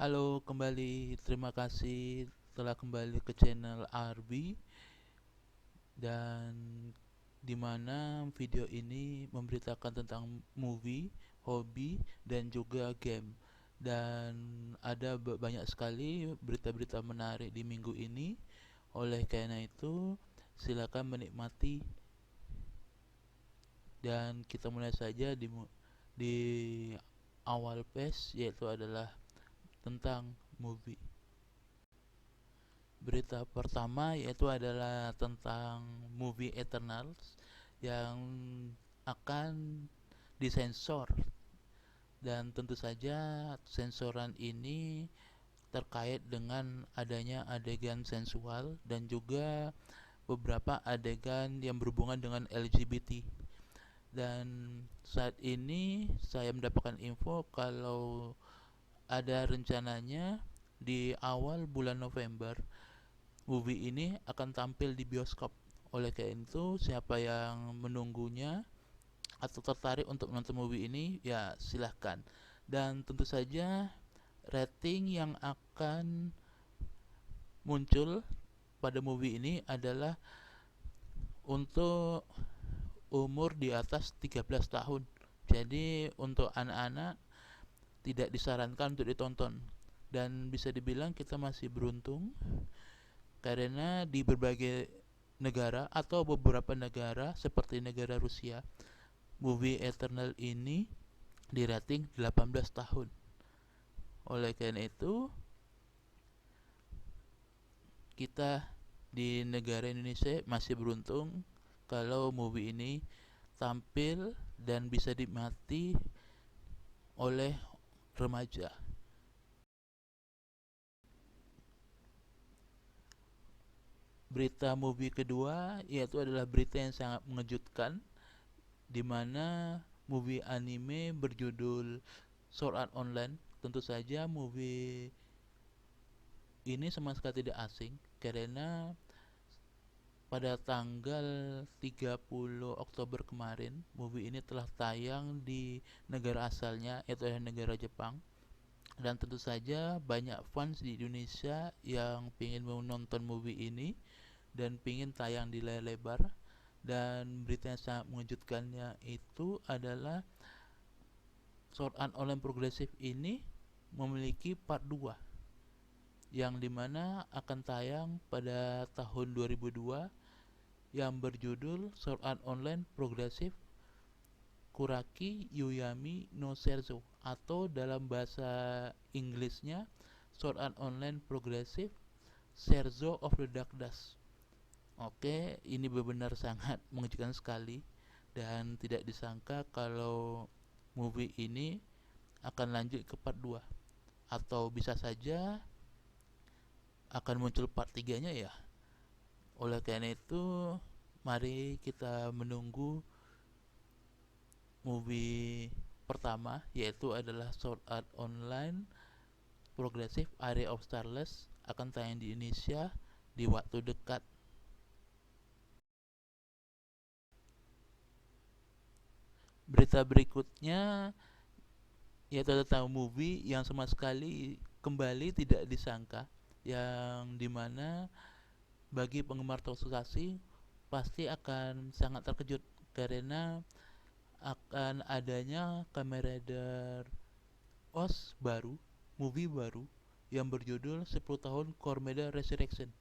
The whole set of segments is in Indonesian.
Halo kembali, terima kasih telah kembali ke channel RB dan dimana video ini memberitakan tentang movie, hobi, dan juga game. Dan ada banyak sekali berita-berita menarik di minggu ini. Oleh karena itu, silakan menikmati dan kita mulai saja di awal page, yaitu adalah tentang movie. Berita pertama yaitu adalah tentang movie Eternals yang akan disensor, dan tentu saja sensoran ini terkait dengan adanya adegan sensual dan juga beberapa adegan yang berhubungan dengan LGBT. Dan saat ini saya mendapatkan info kalau ada rencananya di awal bulan November movie ini akan tampil di bioskop. Oleh karena itu, siapa yang menunggunya atau tertarik untuk menonton movie ini, ya silahkan. Dan tentu saja rating yang akan muncul pada movie ini adalah untuk umur di atas 13 tahun. Jadi untuk anak-anak tidak disarankan untuk ditonton. Dan bisa dibilang kita masih beruntung karena di berbagai negara atau beberapa negara seperti negara Rusia, movie Eternal ini dirating 18 tahun. Oleh karena itu, kita di negara Indonesia masih beruntung kalau movie ini tampil dan bisa dinikmati oleh remaja. Berita movie kedua yaitu adalah berita yang sangat mengejutkan, di mana movie anime berjudul Sword Art Online. Tentu saja movie ini sama sekali tidak asing karena pada tanggal 30 Oktober kemarin movie ini telah tayang di negara asalnya, yaitu negara Jepang. Dan tentu saja banyak fans di Indonesia yang ingin menonton movie ini dan ingin tayang di layar lebar. Dan berita yang sangat mengejutkannya itu adalah Sword Art Online Progressive ini memiliki part 2 yang dimana akan tayang pada tahun 2002, yang berjudul Sword Art Online Progressive Kuraki Yuyami no Serzo, atau dalam bahasa Inggrisnya Sword Art Online Progressive Serzo of the Dark Dash. Oke, ini benar-benar sangat mengejutkan sekali dan tidak disangka kalau movie ini akan lanjut ke part 2 atau bisa saja akan muncul part 3-nya ya. Oleh karena itu, mari kita menunggu movie pertama yaitu adalah Sword Art Online Progressive Area of Starless akan tayang di Indonesia di waktu dekat. Berita berikutnya yaitu tentang movie yang sama sekali kembali tidak disangka, yang dimana bagi penggemar tokusatsu pasti akan sangat terkejut karena akan adanya Kamen Rider OS baru, movie baru yang berjudul 10 tahun Cormeda Resurrection.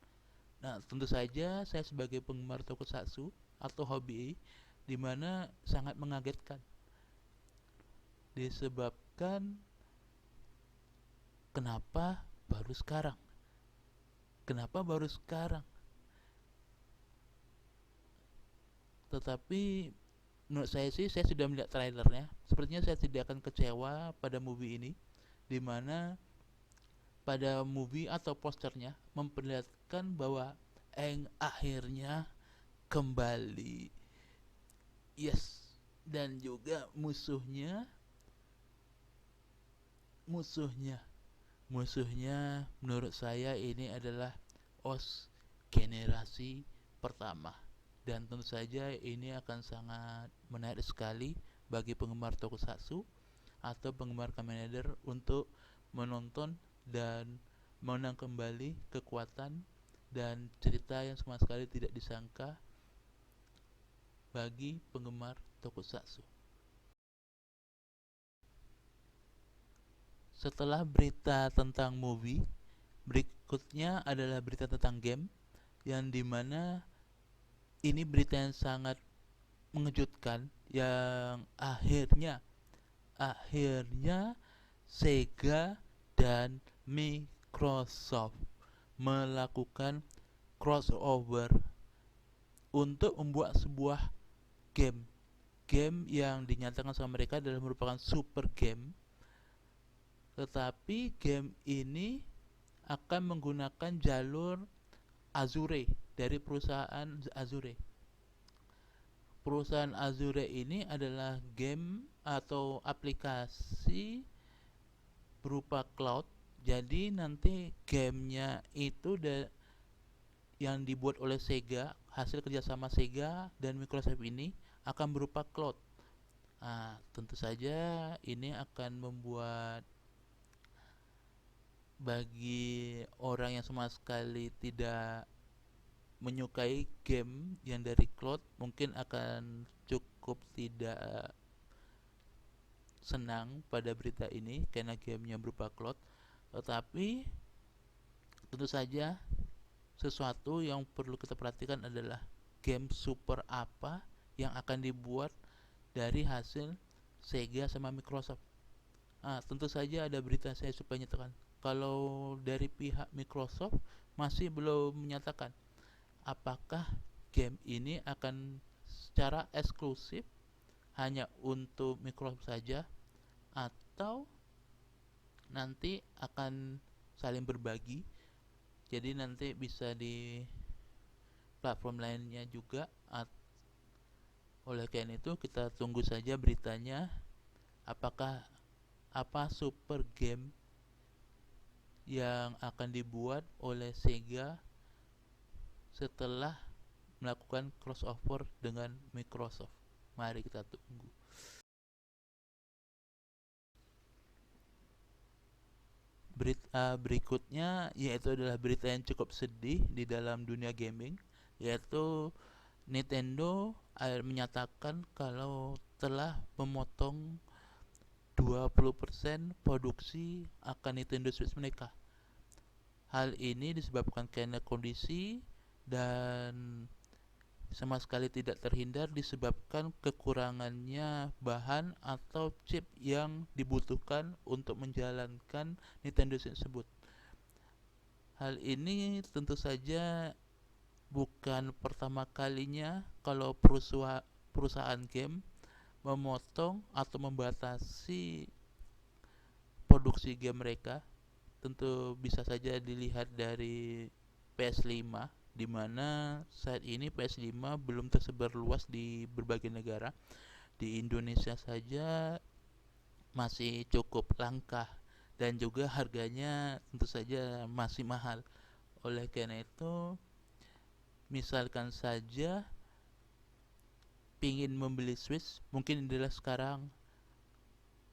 Nah, tentu saja saya sebagai penggemar tokusatsu atau hobi di mana sangat mengagetkan disebabkan kenapa baru sekarang? Kenapa baru sekarang? Tetapi menurut saya sih, saya sudah melihat trailernya. Sepertinya saya tidak akan kecewa pada movie ini, di mana pada movie atau posternya memperlihatkan bahwa Aang akhirnya kembali. Yes. Dan juga musuhnya musuhnya musuhnya menurut saya ini adalah OS generasi pertama. Dan tentu saja ini akan sangat menarik sekali bagi penggemar tokusatsu atau penggemar Kamen Rider untuk menonton dan menang kembali kekuatan dan cerita yang sama sekali tidak disangka bagi penggemar tokusatsu. Setelah berita tentang movie, berikutnya adalah berita tentang game yang dimana ini berita yang sangat mengejutkan yang akhirnya Sega dan Microsoft melakukan crossover untuk membuat sebuah game yang dinyatakan sama mereka adalah merupakan super game, tetapi game ini akan menggunakan jalur Azure dari perusahaan Azure. Perusahaan Azure ini adalah game atau aplikasi berupa cloud. Jadi nanti gamenya itu yang dibuat oleh Sega, hasil kerjasama Sega dan Microsoft ini akan berupa cloud. Nah, tentu saja ini akan membuat bagi orang yang sama sekali tidak menyukai game yang dari cloud mungkin akan cukup tidak senang pada berita ini karena gamenya berupa cloud. Tetapi tentu saja sesuatu yang perlu kita perhatikan adalah game super apa yang akan dibuat dari hasil Sega sama Microsoft. Tentu saja ada berita saya supaya nyatakan. Kalau dari pihak Microsoft masih belum menyatakan apakah game ini akan secara eksklusif hanya untuk Microsoft saja atau nanti akan saling berbagi. Jadi nanti bisa di platform lainnya juga. Oleh karena itu kita tunggu saja beritanya apakah apa super game yang akan dibuat oleh Sega setelah melakukan crossover dengan Microsoft. Mari kita tunggu. Berita berikutnya yaitu adalah berita yang cukup sedih di dalam dunia gaming, yaitu Nintendo menyatakan kalau telah memotong 20% produksi akan Nintendo Switch mereka. Hal ini disebabkan karena kondisi dan sama sekali tidak terhindar disebabkan kekurangannya bahan atau chip yang dibutuhkan untuk menjalankan Nintendo Switch tersebut. Hal ini tentu saja bukan pertama kalinya kalau perusahaan game memotong atau membatasi produksi game mereka. Tentu bisa saja dilihat dari PS5, di mana saat ini PS5 belum tersebar luas di berbagai negara. Di Indonesia saja masih cukup langka dan juga harganya tentu saja masih mahal. Oleh karena itu, misalkan saja pingin membeli Switch, mungkin adalah sekarang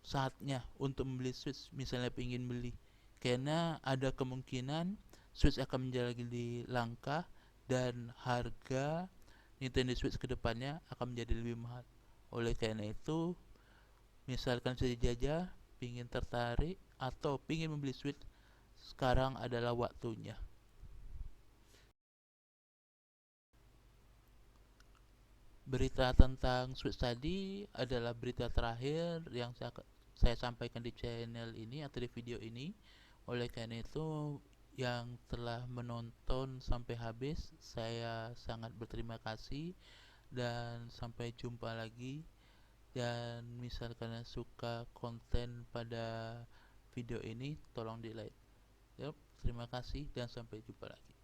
saatnya untuk membeli Switch. Misalnya pingin beli, karena ada kemungkinan Switch akan menjadi langka dan harga Nintendo Switch kedepannya akan menjadi lebih mahal. Oleh karena itu, misalkan saja pingin tertarik atau pingin membeli Switch, sekarang adalah waktunya. Berita tentang Switch tadi adalah berita terakhir yang saya sampaikan di channel ini atau di video ini. Oleh karena itu, yang telah menonton sampai habis, saya sangat berterima kasih dan sampai jumpa lagi. Dan misalkan suka konten pada video ini, tolong di like. Yep, terima kasih dan sampai jumpa lagi.